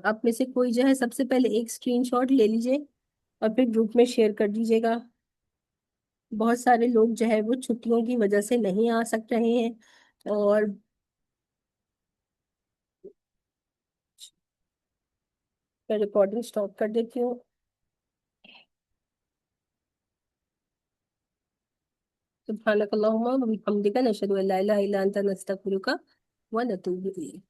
Speaker 1: آپ میں سے کوئی جو ہے سب سے پہلے ایک اسکرین شاٹ لے لیجئے اور پھر گروپ میں شیئر کر دیجیے گا. بہت سارے لوگ جو ہے وہ چھٹیوں کی وجہ سے نہیں آ سک رہے ہیں، اور میں ریکارڈنگ سٹاپ کر دیتی ہوں. سبحانک اللہم و بحمدک نشہد ان لا الہ الا انت نستغفرک و نتوب الیک.